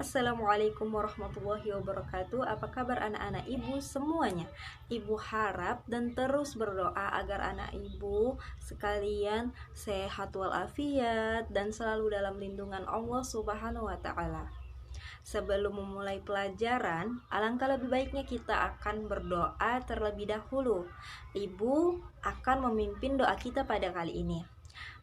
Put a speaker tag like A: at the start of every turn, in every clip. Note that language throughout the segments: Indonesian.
A: Assalamualaikum warahmatullahi wabarakatuh. Apa kabar anak-anak ibu semuanya? Ibu harap dan terus berdoa agar anak ibu sekalian sehat walafiat dan selalu dalam lindungan Allah Subhanahu wa taala. Sebelum memulai pelajaran, alangkah lebih baiknya kita akan berdoa terlebih dahulu. Ibu akan memimpin doa kita pada kali ini.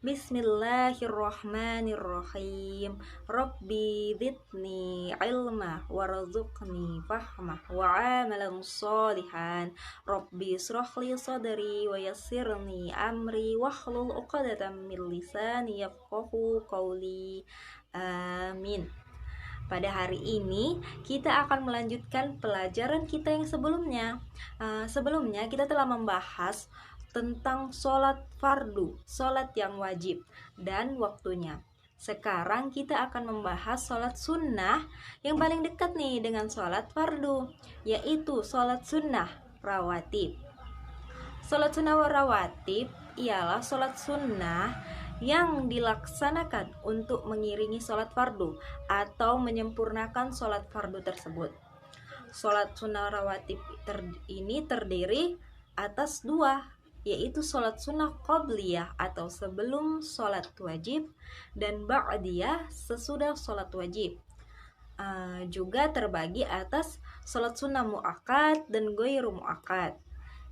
A: Bismillahirrahmanirrahim. Rabbi zidni ilma warzuqni fahmah wa amalan sholihan. Rabbi israhli sadri wa yassirni amri wahlul 'uqdatam min lisani yafqahu qawli. Amin. Pada hari ini kita akan melanjutkan pelajaran kita yang sebelumnya. Sebelumnya kita telah membahas tentang sholat fardu, sholat yang wajib dan waktunya. Sekarang kita akan membahas sholat sunnah yang paling dekat nih dengan sholat fardu, yaitu sholat sunnah rawatib. Sholat sunnah rawatib ialah sholat sunnah yang dilaksanakan untuk mengiringi sholat fardu atau menyempurnakan sholat fardu tersebut. Sholat sunnah rawatib ini terdiri atas dua, yaitu sholat sunnah qobliyah atau sebelum sholat wajib dan ba'diyah sesudah sholat wajib. Juga terbagi atas sholat sunnah mu'akkad dan ghairu mu'akkad.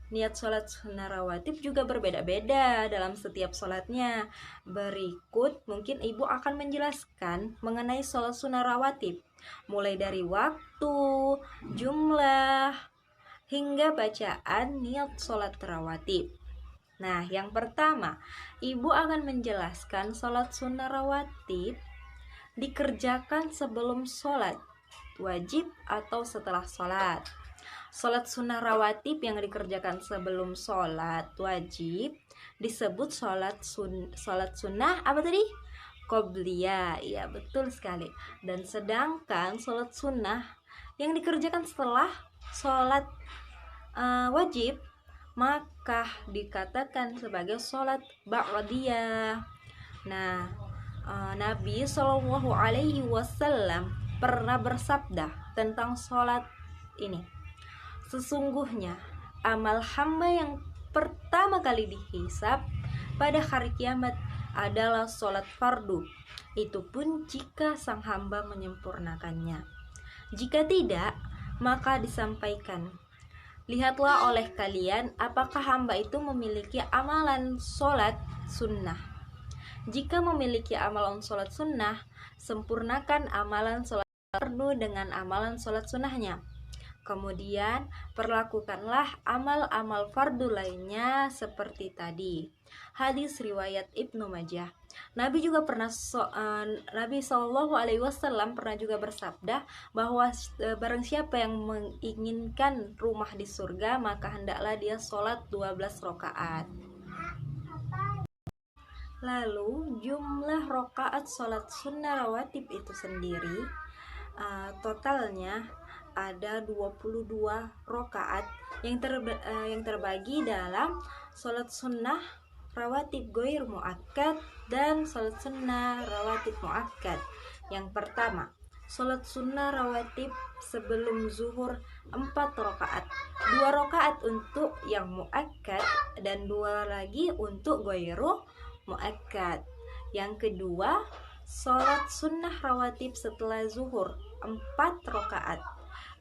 A: Niat sholat sunnah rawatib juga berbeda-beda dalam setiap sholatnya. Berikut mungkin ibu akan menjelaskan mengenai sholat sunnah rawatib, mulai dari waktu, jumlah, hingga bacaan niat sholat rawatib. Nah, yang pertama, ibu akan menjelaskan sholat sunnah rawatib dikerjakan sebelum sholat wajib atau setelah sholat. Sholat sunnah rawatib yang dikerjakan sebelum sholat wajib disebut sholat sunnah apa tadi? Qobliyah. Iya, betul sekali. Dan sedangkan sholat sunnah yang dikerjakan setelah sholat wajib maka dikatakan sebagai sholat ba'diyah. Nah, Nabi Shallallahu Alaihi Wasallam pernah bersabda tentang sholat ini. Sesungguhnya amal hamba yang pertama kali dihisab pada hari kiamat adalah sholat fardu. Itu pun jika sang hamba menyempurnakannya. Jika tidak, maka disampaikan, lihatlah oleh kalian apakah hamba itu memiliki amalan sholat sunnah. Jika memiliki amalan sholat sunnah, sempurnakan amalan sholat fardu dengan amalan sholat sunnahnya. Kemudian perlakukanlah amal-amal fardu lainnya seperti tadi. Hadis riwayat Ibnu Majah. Nabi Shallallahu Alaihi Wasallam pernah juga bersabda bahwa barang siapa yang menginginkan rumah di surga maka hendaklah dia sholat 12 rakaat. Lalu jumlah rakaat sholat sunnah rawatib itu sendiri totalnya ada 22 rakaat yang terbagi dalam sholat sunnah rawatib ghairu mu'akkad dan sholat sunnah rawatib mu'akkad. Yang pertama, sholat sunnah rawatib sebelum zuhur 4 rakaat, 2 rakaat untuk yang mu'akkad dan 2 lagi untuk ghairu mu'akkad. Yang kedua, sholat sunnah rawatib setelah zuhur 4 rakaat,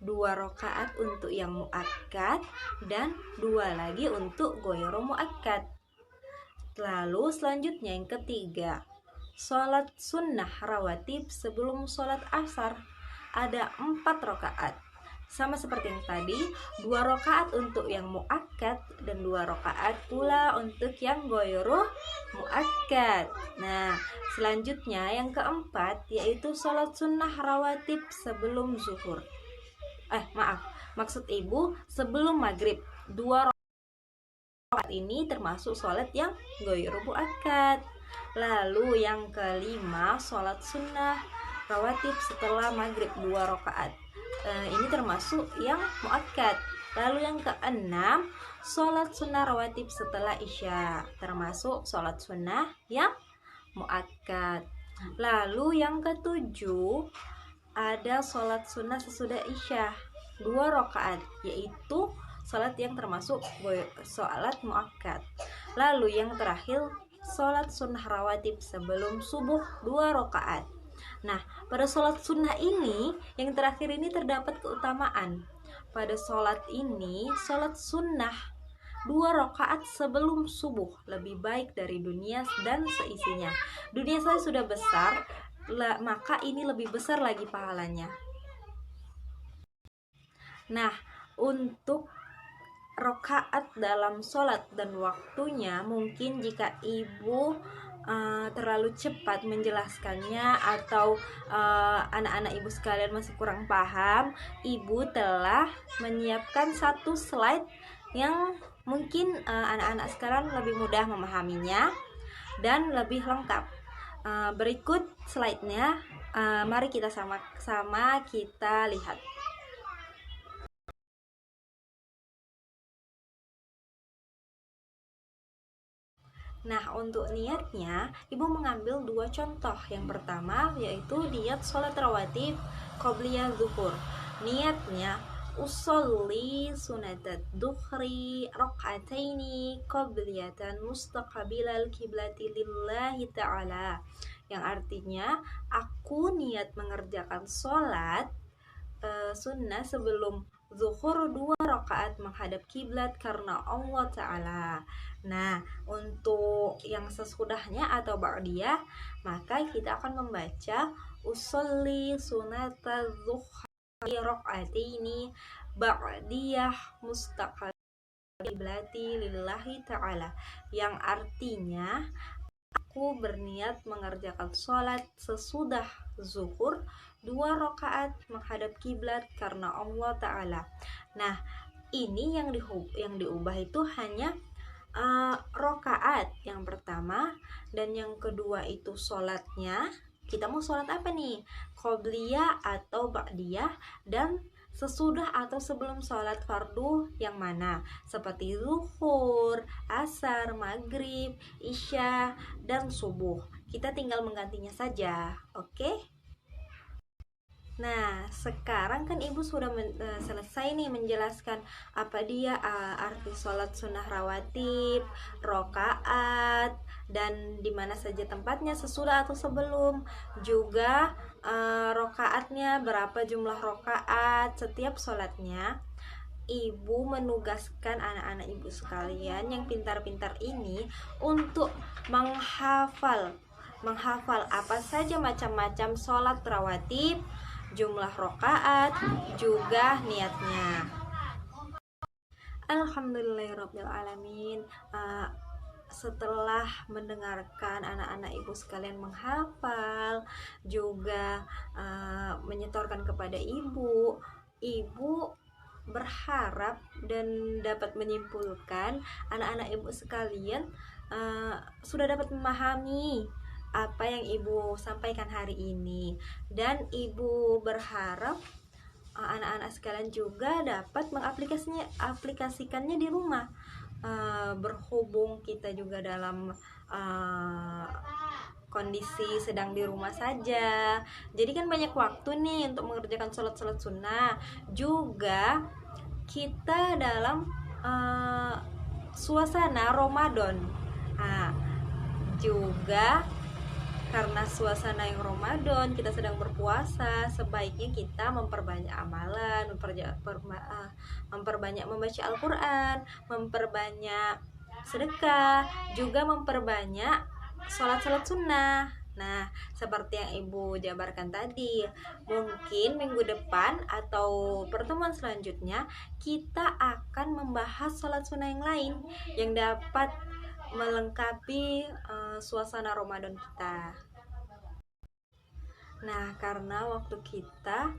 A: 2 rakaat untuk yang mu'akkad dan 2 lagi untuk ghairu mu'akkad. Lalu selanjutnya yang ketiga, sholat sunnah rawatib sebelum sholat asar ada 4 rakaat. Sama seperti yang tadi, 2 rakaat untuk yang mu'akkad dan 2 rakaat pula untuk yang ghairu mu'akkad. Nah, selanjutnya yang keempat yaitu sholat sunnah rawatib sebelum zuhur. Maksud ibu sebelum maghrib. 2 rakaat ini termasuk sholat yang ghairu mu'akkad. Lalu yang kelima, sholat sunnah rawatib setelah maghrib 2 rakaat. Ini termasuk yang mu'akkad. Lalu yang keenam, sholat sunnah rawatib setelah isya, termasuk sholat sunnah yang mu'akkad. Lalu yang ketujuh ada sholat sunnah sesudah isya 2 rakaat, yaitu sholat yang termasuk sholat muakkad. Lalu yang terakhir sholat sunnah rawatib sebelum subuh 2 rakaat. Nah, pada sholat sunnah ini yang terakhir ini terdapat keutamaan. Pada sholat ini, sholat sunnah 2 rakaat sebelum subuh lebih baik dari dunia dan seisinya. Dunia saya sudah besar, maka ini lebih besar lagi pahalanya. Nah, untuk rakaat dalam sholat dan waktunya, mungkin jika ibu terlalu cepat menjelaskannya atau anak-anak ibu sekalian masih kurang paham, ibu telah menyiapkan satu slide yang mungkin anak-anak sekarang lebih mudah memahaminya dan lebih lengkap. Berikut slide-nya, mari kita sama-sama kita lihat. Nah, untuk niatnya, ibu mengambil 2 contoh. Yang pertama yaitu niat sholat rawatib qobliyah zuhur. Niatnya usolli sunatat duhri rakaataini qobliyatan mustaqbilal kiblati lillahi ta'ala, yang artinya aku niat mengerjakan sholat sunnah sebelum zuhur 2 rakaat menghadap kiblat karena Allah Ta'ala. Nah, untuk yang sesudahnya atau ba'diyah, maka kita akan membaca usolli sunata zuhri rakaataini ba'diyah mustaqbilati lillahi ta'ala, yang artinya aku berniat mengerjakan sholat sesudah zuhur 2 rakaat menghadap kiblat karena Allah Ta'ala. Nah, ini yang diubah itu hanya rakaat yang pertama, dan yang kedua itu sholatnya. Kita mau sholat apa nih? Qobliyah atau ba'diyah, dan sesudah atau sebelum sholat fardu yang mana? Seperti zuhur, asar, maghrib, isya, dan subuh. Kita tinggal menggantinya saja, oke? Nah, sekarang kan ibu sudah selesai nih menjelaskan apa dia arti sholat sunnah rawatib, rokaat, dan di mana saja tempatnya, sesudah atau sebelum. Juga rokaatnya, berapa jumlah rokaat setiap sholatnya. Ibu menugaskan anak-anak ibu sekalian yang pintar-pintar ini untuk menghafal apa saja macam-macam sholat rawatib, jumlah rokaat, juga niatnya. Alhamdulillahirrabbilalamin. Setelah mendengarkan anak-anak ibu sekalian menghafal, juga menyetorkan kepada ibu berharap dan dapat menyimpulkan anak-anak ibu sekalian sudah dapat memahami apa yang ibu sampaikan hari ini, dan ibu berharap anak-anak sekalian juga dapat mengaplikasikannya di rumah. Berhubung kita juga dalam kondisi sedang di rumah saja, jadi kan banyak waktu nih untuk mengerjakan sholat-sholat sunnah. Juga kita dalam suasana Ramadan. Juga karena suasana yang Ramadan, kita sedang berpuasa, sebaiknya kita memperbanyak amalan, memperbanyak membaca Al-Quran, memperbanyak sedekah, juga memperbanyak sholat-sholat sunnah. Nah, seperti yang ibu jabarkan tadi, mungkin minggu depan atau pertemuan selanjutnya kita akan membahas sholat sunnah yang lain yang dapat melengkapi suasana Ramadan kita. Nah, karena waktu kita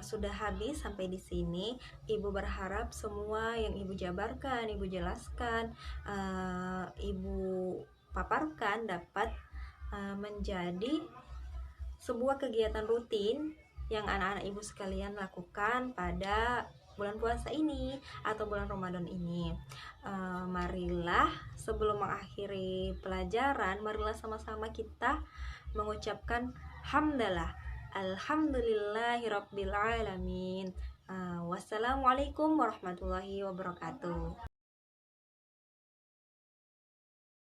A: sudah habis sampai di sini, ibu berharap semua yang ibu jabarkan, ibu jelaskan, ibu paparkan dapat menjadi sebuah kegiatan rutin yang anak-anak ibu sekalian lakukan pada bulan puasa ini atau bulan Ramadan ini. Marilah sebelum mengakhiri pelajaran, marilah sama-sama kita mengucapkan hamdalah, Alhamdulillahirabbil alamin. Wassalamualaikum warahmatullahi wabarakatuh.